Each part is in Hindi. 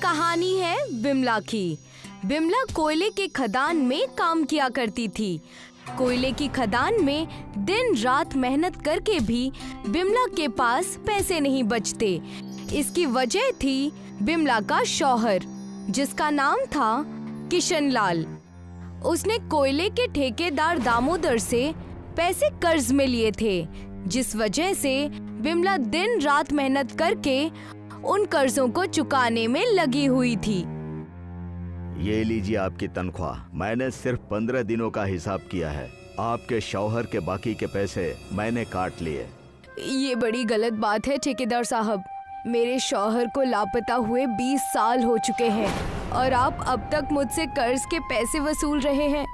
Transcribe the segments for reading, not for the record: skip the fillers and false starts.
कहानी है बिमला की। बिमला कोयले के खदान में काम किया करती थी। कोयले की खदान में दिन रात मेहनत करके भी बिमला के पास पैसे नहीं बचते। इसकी वजह थी बिमला का शौहर, जिसका नाम था किशन लाल। उसने कोयले के ठेकेदार दामोदर से पैसे कर्ज में लिए थे, जिस वजह से बिमला दिन रात मेहनत करके उन कर्जों को चुकाने में लगी हुई थी। ये लीजिए आपकी तनख्वाह। मैंने सिर्फ 15 दिनों का हिसाब किया है। आपके शौहर के बाकी के पैसे मैंने काट लिए। ये बड़ी गलत बात है ठेकेदार साहब। मेरे शौहर को लापता हुए 20 साल हो चुके हैं और आप अब तक मुझसे कर्ज के पैसे वसूल रहे हैं।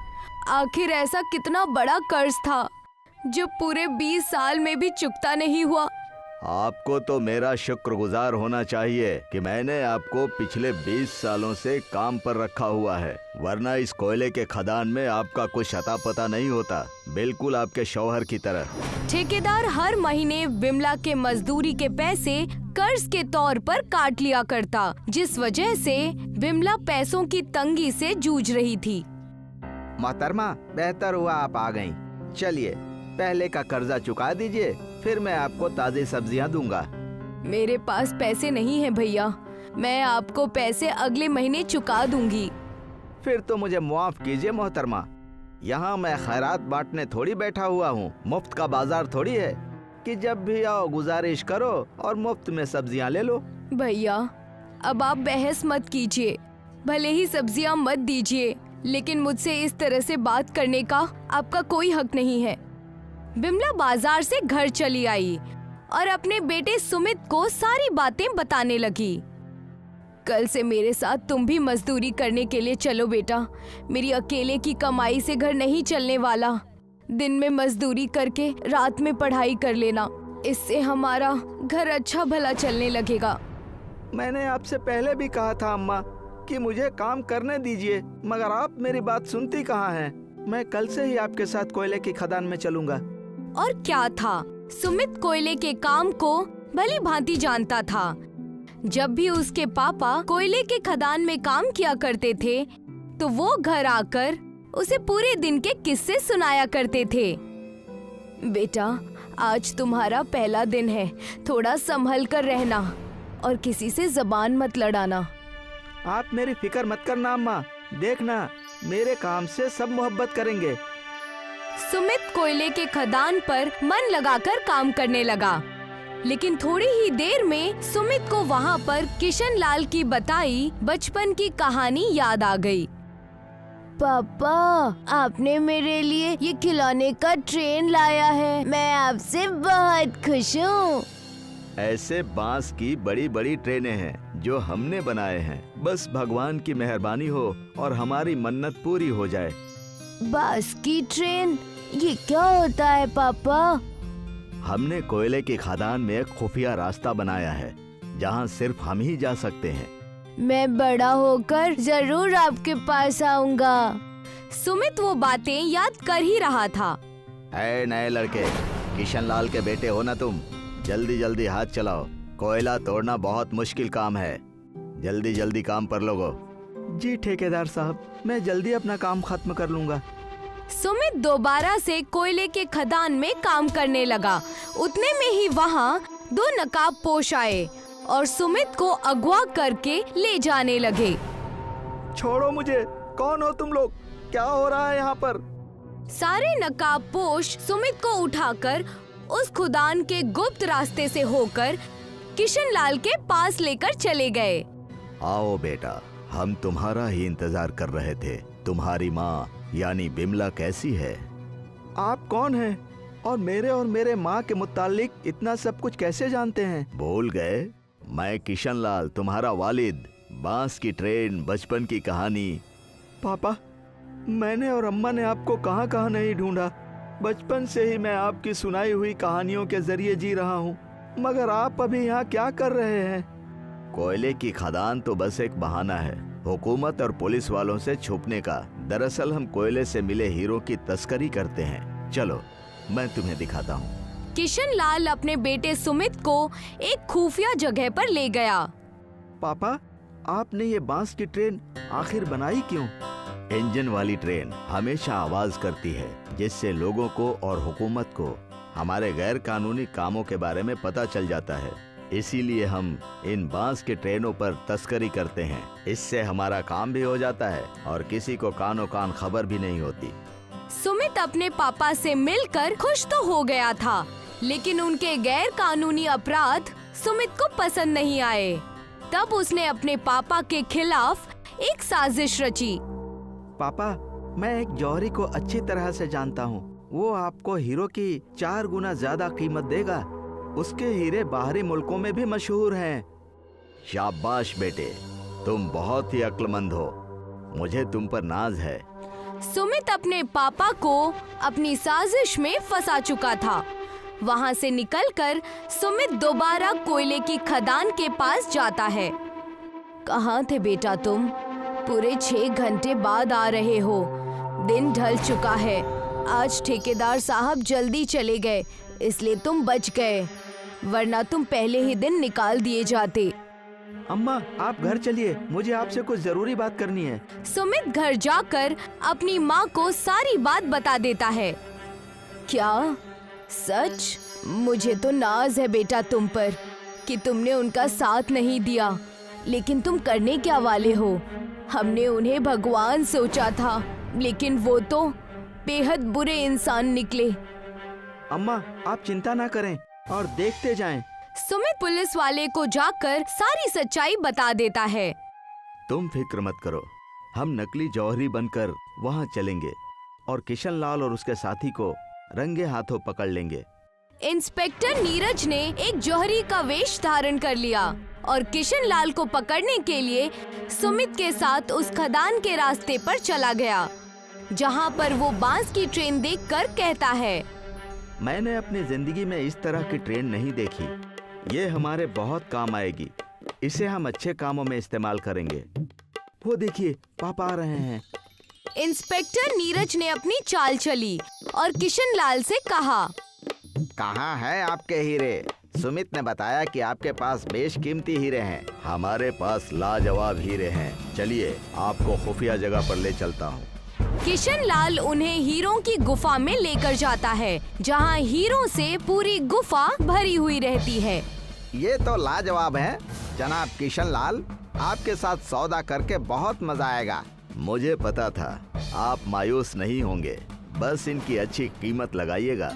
आखिर ऐसा कितना बड़ा कर्ज था जो पूरे 20 साल में भी चुकता नहीं हुआ? आपको तो मेरा शुक्रगुजार होना चाहिए कि मैंने आपको पिछले 20 सालों से काम पर रखा हुआ है, वरना इस कोयले के खदान में आपका कुछ अता पता नहीं होता, बिल्कुल आपके शौहर की तरह। ठेकेदार हर महीने बिमला के मजदूरी के पैसे कर्ज के तौर पर काट लिया करता, जिस वजह से बिमला पैसों की तंगी से जूझ रही थी। मोहतरमा, बेहतर हुआ आप आ गईं। चलिए पहले का कर्जा चुका दीजिए, फिर मैं आपको ताज़ी सब्जियां दूंगा। मेरे पास पैसे नहीं है भैया, मैं आपको पैसे अगले महीने चुका दूंगी। फिर तो मुझे माफ कीजिए मोहतरमा, यहाँ मैं खैरात बांटने थोड़ी बैठा हुआ हूँ। मुफ्त का बाजार थोड़ी है कि जब भी आओ गुजारिश करो और मुफ्त में सब्जियाँ ले लो। भैया अब आप बहस मत कीजिए, भले ही सब्जियाँ मत दीजिए, लेकिन मुझसे इस तरह से बात करने का आपका कोई हक नहीं है। बिमला बाजार से घर चली आई और अपने बेटे सुमित को सारी बातें बताने लगी। कल से मेरे साथ तुम भी मजदूरी करने के लिए चलो बेटा। मेरी अकेले की कमाई से घर नहीं चलने वाला। दिन में मजदूरी करके रात में पढ़ाई कर लेना, इससे हमारा घर अच्छा भला चलने लगेगा। मैंने आपसे पहले भी कहा था अम्मा कि मुझे काम करने दीजिए, मगर आप मेरी बात सुनती कहाँ हैं। मैं कल से ही आपके साथ कोयले की खदान में चलूंगा। और क्या था, सुमित कोयले के काम को भली भांति जानता था। जब भी उसके पापा कोयले के खदान में काम किया करते थे, तो वो घर आकर उसे पूरे दिन के किस्से सुनाया करते थे। बेटा, आज तुम्हारा पहला दिन है, थोड़ा संभल कर रहना और किसी से जबान मत लड़ाना। आप मेरी फिक्र मत करना अम्मा, देखना मेरे काम से सब मोहब्बत करेंगे। सुमित कोयले के खदान पर मन लगाकर काम करने लगा, लेकिन थोड़ी ही देर में सुमित को वहाँ पर किशन लाल की बताई बचपन की कहानी याद आ गई। पापा, आपने मेरे लिए ये खिलौने का ट्रेन लाया है, मैं आपसे बहुत खुश हूँ। ऐसे बांस की बड़ी बड़ी ट्रेनें हैं जो हमने बनाए हैं। बस भगवान की मेहरबानी हो और हमारी मन्नत पूरी हो जाए। बांस की ट्रेन, ये क्या होता है पापा? हमने कोयले की खदान में एक खुफिया रास्ता बनाया है जहाँ सिर्फ हम ही जा सकते हैं। मैं बड़ा होकर जरूर आपके पास आऊंगा। सुमित वो बातें याद कर ही रहा था। ऐ नए लड़के, किशन लाल के बेटे हो ना तुम? जल्दी जल्दी हाथ चलाओ, कोयला तोड़ना बहुत मुश्किल काम है। जल्दी जल्दी काम पर लोगो। जी ठेकेदार साहब, मैं जल्दी अपना काम खत्म कर लूंगा। सुमित दोबारा से कोयले के खदान में काम करने लगा। उतने में ही वहाँ 2 नकाबपोश आए और सुमित को अगवा करके ले जाने लगे। छोड़ो मुझे, कौन हो तुम लोग? क्या हो रहा है यहाँ पर? सारे नकाबपोश सुमित को उठाकर उस खुदान के गुप्त रास्ते से होकर किशन लाल के पास लेकर चले गए। आओ बेटा, हम तुम्हारा ही इंतजार कर रहे थे। तुम्हारी माँ यानी बिमला कैसी है? आप कौन हैं और मेरे माँ के मुतालिक इतना सब कुछ कैसे जानते हैं? भूल गए? मैं किशन लाल, तुम्हारा वालिद। बांस की ट्रेन, बचपन की कहानी। पापा, मैंने और अम्मा ने आपको कहाँ कहाँ नहीं ढूंढा। बचपन से ही मैं आपकी सुनाई हुई कहानियों के जरिए जी रहा हूँ, मगर आप अभी यहाँ क्या कर रहे हैं? कोयले की खदान तो बस एक बहाना है हुकूमत और पुलिस वालों से छुपने का। दरअसल हम कोयले से मिले हीरो की तस्करी करते हैं। चलो मैं तुम्हें दिखाता हूँ। किशन लाल अपने बेटे सुमित को एक खुफिया जगह पर ले गया। पापा, आपने ये बांस की ट्रेन आखिर बनाई क्यों? इंजन वाली ट्रेन हमेशा आवाज करती है, जिससे लोगों को और हुकूमत को हमारे गैर कानूनी कामों के बारे में पता चल जाता है। इसीलिए हम इन बांस की ट्रेनों पर तस्करी करते हैं। इससे हमारा काम भी हो जाता है और किसी को कानो कान खबर भी नहीं होती। सुमित अपने पापा से मिलकर खुश तो हो गया था, लेकिन उनके गैर कानूनी अपराध सुमित को पसंद नहीं आए। तब उसने अपने पापा के खिलाफ एक साजिश रची। पापा, मैं एक जौहरी को अच्छी तरह से जानता हूँ। वो आपको हीरो की 4 गुना ज्यादा कीमत देगा। उसके हीरे बाहरी मुल्कों में भी मशहूर हैं। शाबाश बेटे, तुम बहुत ही अक्लमंद हो। मुझे तुम पर नाज है। सुमित अपने पापा को अपनी साजिश में फंसा चुका था। वहाँ से निकलकर सुमित दोबारा कोयले की खदान के पास जाता है। कहाँ थे बेटा तुम? पूरे 6 घंटे बाद आ रहे हो। दिन ढल चुका है। आज ठेकेदार साहब जल्दी चले गए, इसलिए तुम बच गए, वरना तुम पहले ही दिन निकाल दिए जाते। अम्मा, आप घर चलिए, मुझे आपसे कुछ जरूरी बात करनी है। सुमित घर जाकर अपनी माँ को सारी बात बता देता है। क्या सच? मुझे तो नाज है बेटा तुम पर कि तुमने उनका साथ नहीं दिया, लेकिन तुम करने क्या वाले हो? हमने उन्हें भगवान सोचा था, लेकिन वो तो बेहद बुरे इंसान निकले। अम्मा, आप चिंता ना करें और देखते जाएं। सुमित पुलिस वाले को जाकर सारी सच्चाई बता देता है। तुम फिक्र मत करो, हम नकली जौहरी बनकर वहाँ चलेंगे और किशन लाल और उसके साथी को रंगे हाथों पकड़ लेंगे। इंस्पेक्टर नीरज ने एक जौहरी का वेश धारण कर लिया और किशन लाल को पकड़ने के लिए सुमित के साथ उस खदान के रास्ते पर चला गया, जहाँ पर वो बांस की ट्रेन देखकर कहता है, मैंने अपनी जिंदगी में इस तरह की ट्रेन नहीं देखी। ये हमारे बहुत काम आएगी। इसे हम अच्छे कामों में इस्तेमाल करेंगे। वो देखिए, पापा आ रहे हैं। इंस्पेक्टर नीरज ने अपनी चाल चली और किशन लाल से कहा, कहाँ है आपके हीरे? सुमित ने बताया कि आपके पास बेशकीमती हीरे हैं। हमारे पास लाजवाब हीरे हैं। चलिए, आपको खुफिया जगह पर ले चलता हूँ। किशन लाल उन्हें हीरों की गुफा में लेकर जाता है, जहाँ हीरों से पूरी गुफा भरी हुई रहती है। ये तो लाजवाब है जनाब किशन लाल। आपके साथ सौदा करके बहुत मजा आएगा। मुझे पता था आप मायूस नहीं होंगे। बस इनकी अच्छी कीमत लगाइएगा।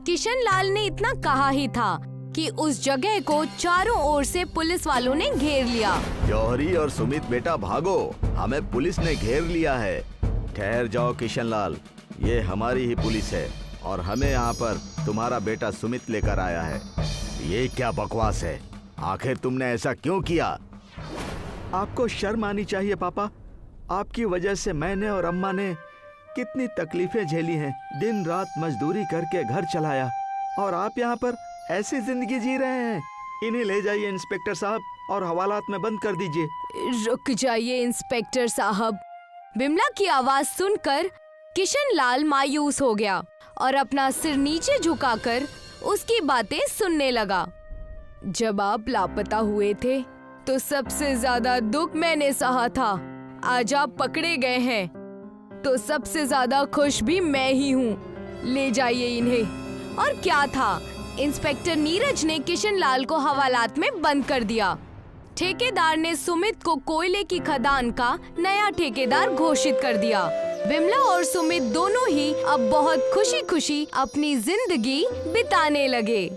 किशन लाल ने इतना कहा ही था कि उस जगह को चारों ओर से पुलिस वालों ने घेर लिया। जौहरी और सुमित बेटा भागो, हमें पुलिस ने घेर लिया है। ठहर जाओ किशन लाल, ये हमारी ही पुलिस है और हमें यहाँ पर तुम्हारा बेटा सुमित लेकर आया है। ये क्या बकवास है? आखिर तुमने ऐसा क्यों किया? आपको शर्म आनी चाहिए पापा। आपकी वजह से मैंने और अम्मा ने कितनी तकलीफें झेली हैं। दिन रात मजदूरी करके घर चलाया और आप यहाँ पर ऐसी जिंदगी जी रहे हैं। इन्हें ले जाइए इंस्पेक्टर साहब और हवालात में बंद कर दीजिए। रुक जाइए इंस्पेक्टर साहब। बिमला की आवाज सुनकर किशन लाल मायूस हो गया और अपना सिर नीचे झुकाकर उसकी बातें सुनने लगा। जब आप लापता हुए थे तो सबसे ज्यादा दुख मैंने सहा था। आज आप पकड़े गए हैं तो सबसे ज्यादा खुश भी मैं ही हूँ। ले जाइए इन्हें। और क्या था, इंस्पेक्टर नीरज ने किशन लाल को हवालात में बंद कर दिया। ठेकेदार ने सुमित को कोयले की खदान का नया ठेकेदार घोषित कर दिया। बिमला और सुमित दोनों ही अब बहुत खुशी खुशी अपनी जिंदगी बिताने लगे।